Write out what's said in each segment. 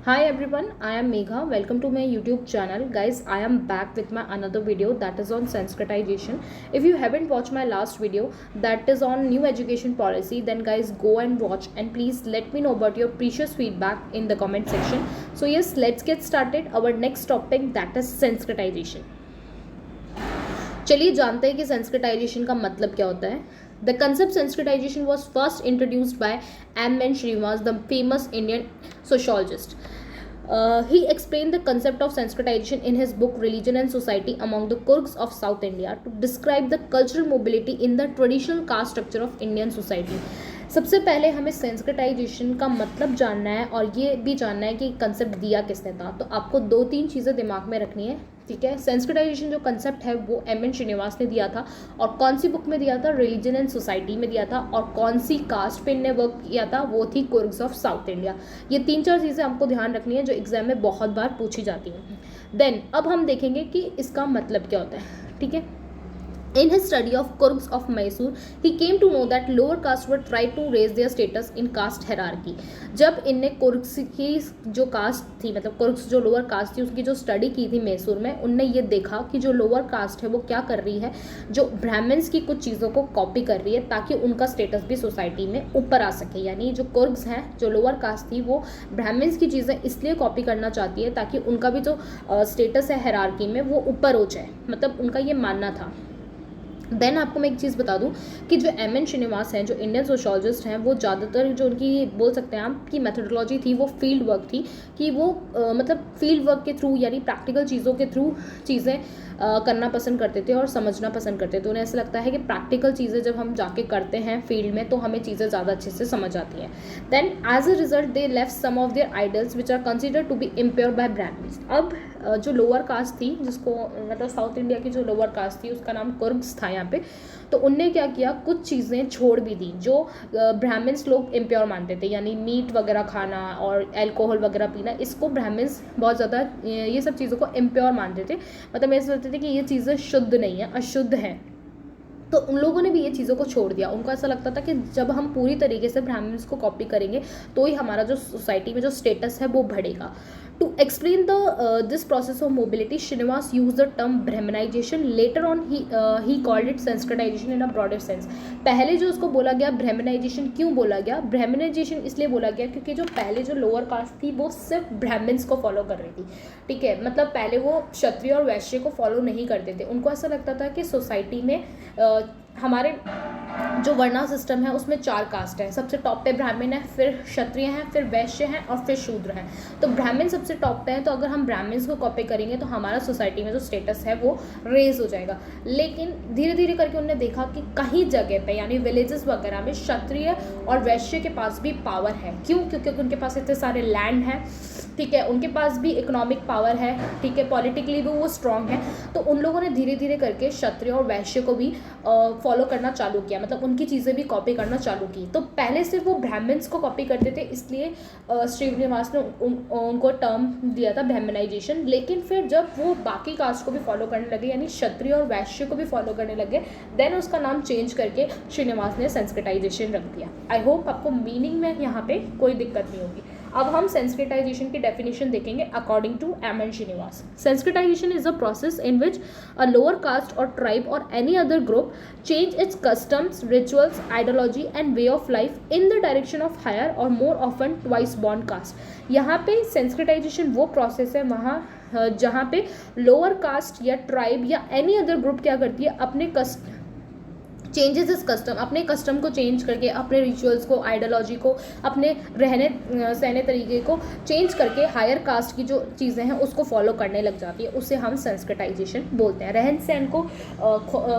Hi everyone, I am Megha. Welcome to my YouTube channel. Guys, I am back with my another video that is on Sanskritization. If you haven't watched my last video that is on new education policy, then guys go and watch and please let me know about your precious feedback in the comment section. So yes, let's get started. Our next topic that is Sanskritization. चलिए जानते हैं कि सेंस्क्रिटाइजेशन का मतलब क्या होता है. The concept Sanskritization was first introduced by M Srinivas, the famous Indian sociologist. He explained the concept of sensitization in his book Religion and Society Among the Kurds of South India to describe the cultural mobility in the traditional caste structure of Indian society. सबसे पहले हमें sensitisation का मतलब जानना है और ये भी जानना है कि कंसेप्ट दिया किसने था. तो आपको दो तीन चीज़ें दिमाग में रखनी है, ठीक है. सेंसिटाइजेशन जो कंसेप्ट है वो एम श्रीनिवास ने दिया था और कौन सी बुक में दिया था, रिलीजन एंड सोसाइटी में दिया था. और कौन सी कास्ट पे इनने वर्क किया था, वो थी कुर्ग्स ऑफ साउथ इंडिया. ये तीन चार चीज़ें आपको ध्यान रखनी है जो एग्जाम में बहुत बार पूछी जाती हैं. देन अब हम देखेंगे कि इसका मतलब क्या होता है, ठीक है. In his study of Kurgs of Mysore, he came to know that lower castes were tried to raise their status in caste hierarchy. जब इनने कुर्ग्स की जो कास्ट थी, मतलब कुर्ग्स जो लोअर कास्ट थी, उसकी जो स्टडी की थी मैसूर में, उनने ये देखा कि जो लोअर कास्ट है वो क्या कर रही है, जो ब्राह्मण्स की कुछ चीज़ों को कॉपी कर रही है ताकि उनका स्टेटस भी सोसाइटी में ऊपर आ सके. यानी जो कुर्ग्स हैं, जो लोअर कास्ट थी, वो ब्राह्मण्स की चीज़ें इसलिए कॉपी करना चाहती है ताकि उनका भी जो स्टेटस है हायरार्की में वो ऊपर हो जाए. मतलब उनका ये मानना था. देन आपको मैं एक चीज़ बता दूं कि जो एम श्रीनिवास हैं, जो इंडियन सोशोलॉजिस्ट हैं, वो ज़्यादातर जो उनकी बोल सकते हैं आप कि मेथोडोलॉजी थी वो फील्ड वर्क थी. कि वो मतलब फील्ड वर्क के थ्रू यानी प्रैक्टिकल चीज़ों के थ्रू चीज़ें करना पसंद करते थे और समझना पसंद करते थे. उन्हें ऐसा लगता है कि प्रैक्टिकल चीज़ें जब हम जाके करते हैं फील्ड में तो हमें चीज़ें ज़्यादा अच्छे से समझ आती हैं. Then as a result they left some of their idols which are considered to be impure by Brahmins. अब जो लोअर कास्ट थी, जिसको मतलब साउथ इंडिया की जो लोअर कास्ट थी उसका नाम कुर्ग्स था यहाँ पे. तो उनने क्या किया, कुछ चीज़ें छोड़ भी दी जो ब्राह्मण्स लोग इम्प्योर मानते थे. यानी मीट वगैरह खाना और अल्कोहल वगैरह पीना, इसको ब्राह्मण्स बहुत ज़्यादा ये सब चीज़ों को इम्प्योर मानते थे. मतलब ऐसे सोचते थे कि ये चीज़ें शुद्ध नहीं है, अशुद्ध हैं. तो उन लोगों ने भी ये चीज़ों को छोड़ दिया. उनको ऐसा लगता था कि जब हम पूरी तरीके से ब्राह्मण्स को कॉपी करेंगे तो ही हमारा जो सोसाइटी में जो स्टेटस है वो बढ़ेगा. To explain this process of mobility, Srinivas used the term Brahmanization. Later on, he called it Sanskritization in a broader sense. पहले जो उसको बोला गया Brahmanization, क्यों बोला गया? Brahmanization इसलिए बोला गया क्योंकि जो पहले जो लोअर कास्ट थी वो सिर्फ ब्राह्मण्स को फॉलो कर रही थी, ठीक है. मतलब पहले वो क्षत्रिय और वैश्य को फॉलो नहीं करते थे. उनको ऐसा लगता था कि सोसाइटी में हमारे जो वर्णा सिस्टम है उसमें चार कास्ट है. सबसे टॉप पे ब्राह्मण है, फिर क्षत्रिय हैं, फिर वैश्य हैं और फिर शूद्र हैं. तो ब्राह्मण सबसे टॉप पे है. तो अगर हम ब्राह्मण्स को कॉपी करेंगे तो हमारा सोसाइटी में जो स्टेटस है वो रेज हो जाएगा. लेकिन धीरे धीरे करके उन्होंने देखा कि कहीं जगह पे यानी विलेजेस वगैरह में क्षत्रिय और वैश्य के पास भी पावर है. क्यों? क्योंकि उनके पास इतने सारे लैंड हैं, ठीक है. उनके पास भी इकोनॉमिक पावर है, ठीक है. पॉलिटिकली भी वो स्ट्रांग है. तो उन लोगों ने धीरे धीरे करके क्षत्रिय और वैश्य को भी फॉलो करना चालू किया. मतलब उनकी चीज़ें भी कॉपी करना चालू की. तो पहले सिर्फ वो ब्राह्मण्स को कॉपी करते थे, इसलिए श्रीनिवास ने उनको टर्म दिया था ब्राह्मणाइजेशन. लेकिन फिर जब वो बाकी कास्ट को भी फॉलो करने लगे यानी क्षत्रिय और वैश्य को भी फॉलो करने लगे, देन उसका नाम चेंज करके श्रीनिवास ने संस्कृताइजेशन रख दिया. आई होप आपको मीनिंग में यहाँ पे कोई दिक्कत नहीं होगी. अब हम सेंस्क्रिटाइजेशन की डेफिनेशन देखेंगे according to M Srinivas. Sanskritization is a process in which a lower caste और ट्राइब और any other group change its customs, rituals, ideology and way of life in the direction of higher or more often twice born caste. यहाँ पे सेंस्क्रिटाइजेशन वो process है वहाँ जहाँ पे lower caste या ट्राइब या एनी अदर ग्रुप क्या करती है, अपने चेंजेस इस कस्टम, अपने कस्टम को चेंज करके, अपने रिचुअल्स को, आइडियोलॉजी को, अपने रहने सहने तरीके को चेंज करके हायर कास्ट की जो चीज़ें हैं उसको फॉलो करने लग जाती है. उसे हम संस्कृताइजेशन बोलते हैं. रहन सहन को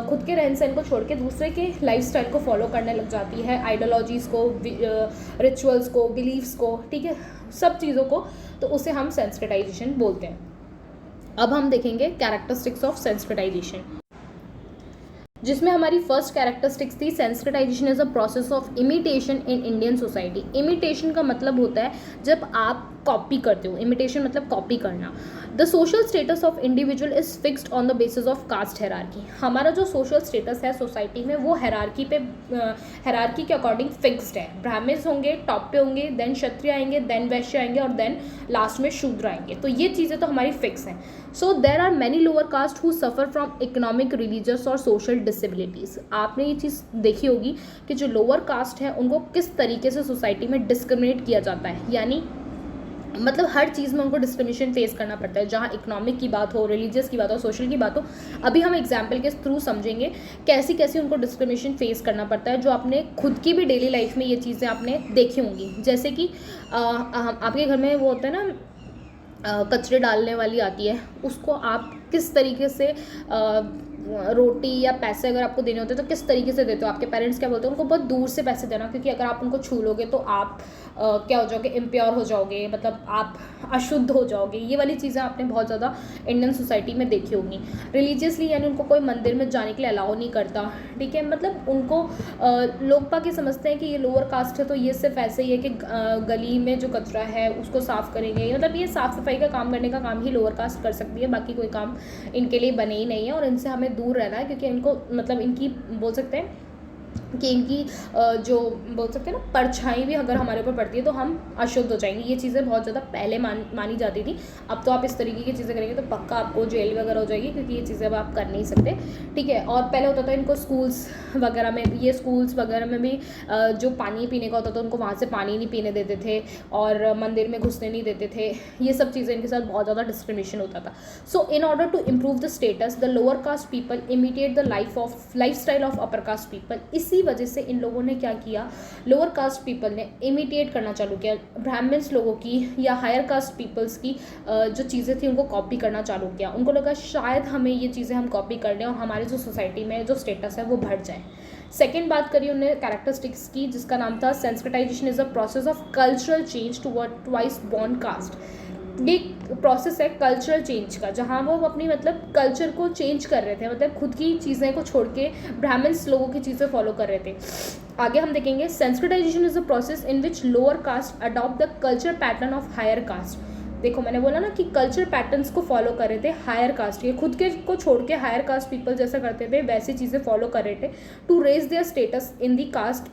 खुद के रहन सहन को छोड़ के दूसरे के लाइफस्टाइल को फॉलो करने लग जाती है, आइडियोलॉजीज़ को, रिचुअल्स को, बिलीव्स को, ठीक है, सब चीज़ों को. तो उसे हम संस्कृताइजेशन बोलते हैं. अब हम देखेंगे कैरेक्टरिस्टिक्स ऑफ संस्कृताइजेशन. जिसमें हमारी फर्स्ट कैरेक्टरिस्टिक्स थी sensitization is a process of imitation in Indian society. Imitation का मतलब होता है जब आप कॉपी करते हो, इमिटेशन मतलब कॉपी करना। The social status of individual is fixed on the basis of caste hierarchy. हमारा जो सोशल स्टेटस है सोसाइटी में वो हेरारकी पे, हेरारकी के अकॉर्डिंग फिक्स्ड है। ब्राह्मण्स होंगे टॉप पे होंगे, देन क्षत्रिय आएंगे, देन वैश्य आएंगे और देन लास्ट में शूद्र आएंगे। तो ये चीज़ें तो हमारी फिक्स हैं। So there are many lower caste who suffer from economic, religious और सोशल डिसेबिलिटीज़। आपने ये चीज़ देखी होगी कि जो लोअर कास्ट है उनको किस तरीके से सोसाइटी में डिस्क्रिमिनेट किया जाता है, यानी मतलब हर चीज़ में उनको डिस्क्रिमिनेशन फेस करना पड़ता है। जहाँ इकोनॉमिक की बात हो, रिलीजियस की बात हो, सोशल की बात हो, अभी हम एग्जाम्पल के थ्रू समझेंगे कैसी कैसी उनको डिस्क्रिमिनेशन फेस करना पड़ता है, जो आपने खुद की भी डेली लाइफ में ये चीज़ें आपने देखी होंगी। जैसे कि आपके घर में वो होता है ना, कचरे डालने वाली आती है, उसको आप किस तरीके से रोटी या पैसे अगर आपको देने होते हैं तो किस तरीके से देते हो? आपके पेरेंट्स क्या बोलते हैं? उनको बहुत दूर से पैसे देना, क्योंकि अगर आप उनको छू लोगे तो आप क्या हो जाओगे, इम्प्योर हो जाओगे, मतलब आप अशुद्ध हो जाओगे। ये वाली चीज़ें आपने बहुत ज़्यादा इंडियन सोसाइटी में देखी होंगी। रिलीजियसली यानी उनको कोई मंदिर में जाने के लिए अलाउ नहीं करता, ठीक है। मतलब उनको लोग बाकी समझते हैं कि ये लोअर कास्ट है तो ये सिर्फ ऐसे ही है कि गली में जो कचरा है उसको साफ़ करेंगे, मतलब ये साफ़ सफाई का काम करने का काम ही लोअर कास्ट कर सकती है, बाकी कोई काम इनके लिए बने ही नहीं है। और इनसे हमें दूर रहना है, क्योंकि इनको मतलब इनकी बोल सकते हैं कि इनकी जो बोल सकते हैं ना परछाई भी अगर हमारे ऊपर पड़ती है तो हम अशुद्ध हो जाएंगे। ये चीज़ें बहुत ज़्यादा पहले मानी जाती थी। अब तो आप इस तरीके की चीज़ें करेंगे तो पक्का आपको जेल वगैरह हो जाएगी, क्योंकि ये चीज़ें अब आप कर नहीं सकते, ठीक है। और पहले होता था इनको स्कूल्स वगैरह में, ये स्कूल्स वगैरह में भी जो पानी पीने का होता था उनको वहाँ से पानी नहीं पीने देते थे और मंदिर में घुसने नहीं देते थे। ये सब चीज़ें इनके साथ बहुत ज़्यादा डिस्क्रिमिनेशन होता था। So in order to improve the status the lower caste people imitate the life style of upper caste people. इसी वजह से इन लोगों ने क्या किया, लोअर कास्ट पीपल ने इमिटेट करना चालू किया, ब्राह्मण्स लोगों की या हायर कास्ट पीपल्स की जो चीज़ें थी उनको कॉपी करना चालू किया। उनको लगा शायद हमें ये चीज़ें हम कॉपी कर लें और हमारे जो सोसाइटी में जो स्टेटस है वो बढ़ जाए। सेकेंड बात करी उन्होंने कैरेक्टरिस्टिक्स की, जिसका नाम था sensitization is a process of cultural change toward twice born caste. ये प्रोसेस है कल्चरल चेंज का, जहाँ वो अपनी मतलब कल्चर को चेंज कर रहे थे, मतलब खुद की चीज़ें को छोड़ के ब्राह्मण्स लोगों की चीज़ें फॉलो कर रहे थे। आगे हम देखेंगे sensitization is a process in which lower caste adopt the culture pattern of higher caste. देखो मैंने बोला ना कि कल्चर पैटर्न्स को फॉलो कर रहे थे हायर कास्ट के, खुद के को छोड़ के हायर कास्ट पीपल जैसा करते थे वैसी चीज़ें फॉलो कर रहे थे to raise their status in the caste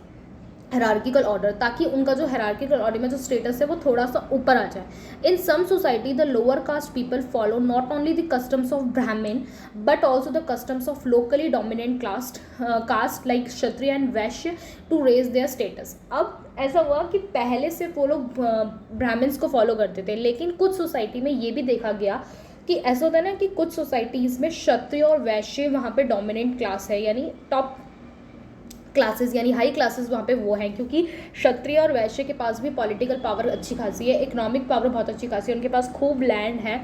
hierarchical order, ताकि उनका जो हायरार्किकल ऑर्डर में जो स्टेटस है वो थोड़ा सा ऊपर आ जाए। In some society the lower caste people follow not only the customs of Brahman but also the customs of locally dominant caste like Kshatriya and Vaishya to raise their status. अब ऐसा हुआ कि पहले से वो लोग ब्राह्मण्स को फॉलो करते थे, लेकिन कुछ सोसाइटी में ये भी देखा गया कि ऐसा होता है ना कि कुछ सोसाइटीज़ में क्षत्रिय और वैश्य वहाँ पे डोमिनेंट क्लास है, यानी टॉप क्लासेस यानी हाई क्लासेस वहाँ पे वो हैं, क्योंकि क्षत्रिय और वैश्य के पास भी पॉलिटिकल पावर अच्छी खासी है, इकोनॉमिक पावर बहुत अच्छी खासी है, उनके पास खूब लैंड है,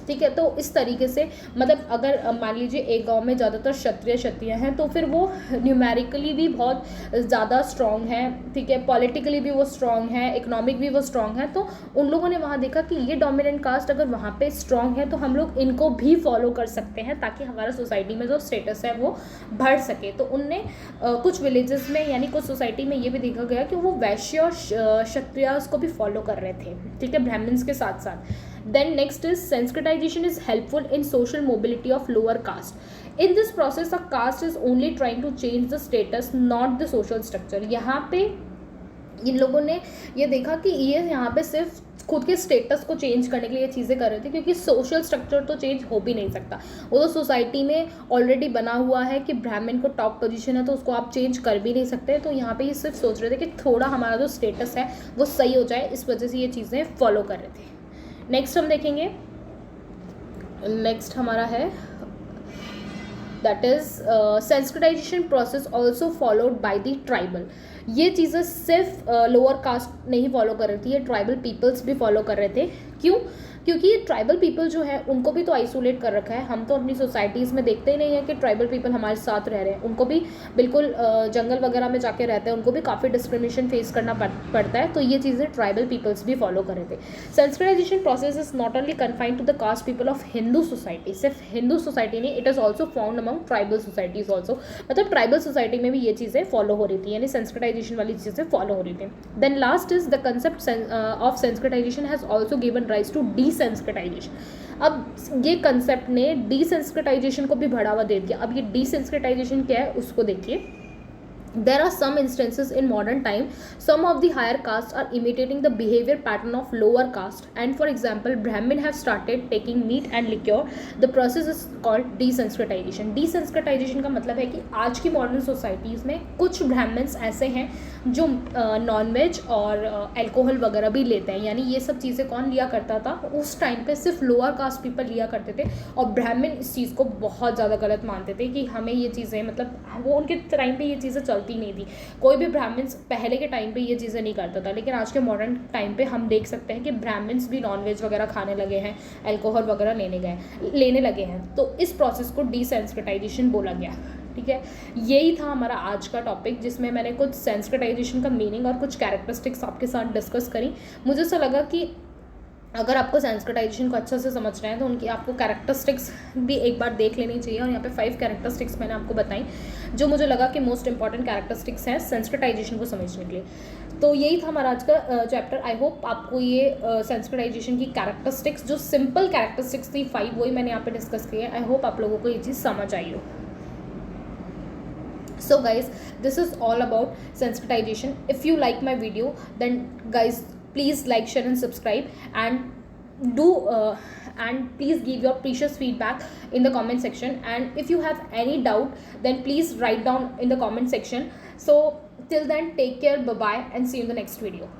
ठीक है। तो इस तरीके से मतलब अगर मान लीजिए एक गांव में ज़्यादातर क्षत्रिय हैं तो फिर वो न्यूमेरिकली भी बहुत ज़्यादा स्ट्रॉन्ग है, ठीक है, पॉलिटिकली भी वो स्ट्रॉन्ग है, इकोनॉमिक भी वो स्ट्रॉन्ग है। तो उन लोगों ने वहाँ देखा कि ये डोमिनेंट कास्ट अगर वहाँ पर स्ट्रॉन्ग है तो हम लोग इनको भी फॉलो कर सकते हैं, ताकि हमारा सोसाइटी में जो स्टेटस है वो बढ़ सके। तो उनने कुछ में यानी कुछ सोसाइटी में ये भी देखा गया कि वो वैश्य और क्षत्रिय को भी फॉलो कर रहे थे, ठीक है, ब्राह्मण्स के साथ साथ। Then next is sensitization is helpful in social mobility of lower caste. In this process a caste is only trying to change the status not the social structure. यहाँ पे इन लोगों ने ये देखा कि ये यहाँ पे सिर्फ खुद के स्टेटस को चेंज करने के लिए ये चीज़ें कर रहे थे, क्योंकि सोशल स्ट्रक्चर तो चेंज हो भी नहीं सकता, वो तो सोसाइटी में ऑलरेडी बना हुआ है कि ब्राह्मण को टॉप पोजीशन है तो उसको आप चेंज कर भी नहीं सकते। तो यहाँ पे ये सिर्फ सोच रहे थे कि थोड़ा हमारा जो स्टेटस है वो सही हो जाए, इस वजह से ये चीज़ें फॉलो कर रहे थे। नेक्स्ट हम देखेंगे, नेक्स्ट हमारा है that is sensitization process also followed by the tribal. ये चीज़ें सिर्फ लोअर कास्ट नहीं फॉलो कर रही थी, ये ट्राइबल पीपल्स भी फॉलो कर रहे थे। क्यों? क्योंकि ये ट्राइबल पीपल जो है उनको भी तो आइसोलेट कर रखा है। हम तो अपनी सोसाइटीज़ में देखते ही नहीं है कि ट्राइबल पीपल हमारे साथ रह रहे हैं, उनको भी बिल्कुल जंगल वगैरह में जाके रहते हैं, उनको भी काफ़ी डिस्क्रिमिनेशन फेस करना पड़ता है। तो ये चीज़ें ट्राइबल पीपल्स भी फॉलो कर रहे थे। Sensitization process is not only confined to the caste people of Hindu society, सिर्फ हिंदू सोसाइटी नहीं, it is also found among tribal societies also, मतलब ट्राइबल सोसाइटी में भी ये चीज़ें फॉलो हो रही थी, यानी सेंसिटाइजेशन वाली चीज़ें फॉलो हो रही थी। Then last is the concept of sensitization has also given rise to desensitization. अब ये कंसेप्ट ने डीसेंसिटाइजेशन को भी बढ़ावा दे दिया। अब ये डीसेंसिटाइजेशन क्या है उसको देखिए। There are some instances in modern time, some of the higher castes are imitating the behavior pattern of lower caste, and for example, Brahmin have started taking meat and liquor. The process is called desensitization. Desensitization का मतलब है कि आज की modern societies में कुछ Brahmins ऐसे हैं जो नॉन वेज और अल्कोहल वगैरह भी लेते हैं, यानी ये सब चीज़ें कौन लिया करता था उस टाइम पे? सिर्फ लोअर कास्ट पीपल लिया करते थे, और ब्राह्मण इस चीज़ को बहुत ज़्यादा गलत मानते थे कि हमें ये चीज़ें, मतलब वो उनके टाइम पे ये चीज़ें चलती नहीं थी। कोई भी ब्राह्मण पहले के टाइम पे ये चीज़ें नहीं करता था, लेकिन आज के मॉडर्न टाइम पे हम देख सकते हैं कि ब्राह्मण्स भी नॉन वेज वगैरह खाने लगे हैं, अल्कोहल वगैरह लेने लगे हैं। तो इस प्रोसेस को डीसेंसिटाइजेशन बोला गया। ठीक है, यही था हमारा आज का टॉपिक, जिसमें मैंने कुछ सेंसिटाइजेशन का मीनिंग और कुछ कैरेक्टरिस्टिक्स आपके साथ डिस्कस करी। मुझे ऐसा लगा कि अगर आपको सेंसिटाइजेशन को अच्छा से समझना है तो उनकी आपको कैरेक्टरिस्टिक्स भी एक बार देख लेनी चाहिए, और यहाँ पे 5 कैरेक्टरिस्टिक्स मैंने आपको बताई जो मुझे लगा कि मोस्ट इंपॉर्टेंट कैरेक्टरिस्टिक्स हैं सेंसिटाइजेशन को समझने के लिए। तो यही था हमारा आज का चैप्टर। आई होप आपको ये सेंसिटाइजेशन की कैरेक्टरिस्टिक्स, जो सिंपल कैरेक्टरिस्टिक्स थी 5, वही मैंने यहाँ पे डिस्कस की है। आई होप आप लोगों को ये चीज़ समझ आई हो। So guys, this is all about sensitization. If you like my video, then guys please like, share and subscribe, and please give your precious feedback in the comment section. And if you have any doubt, then please write down in the comment section. So till then, take care, bye bye, and see you in the next video.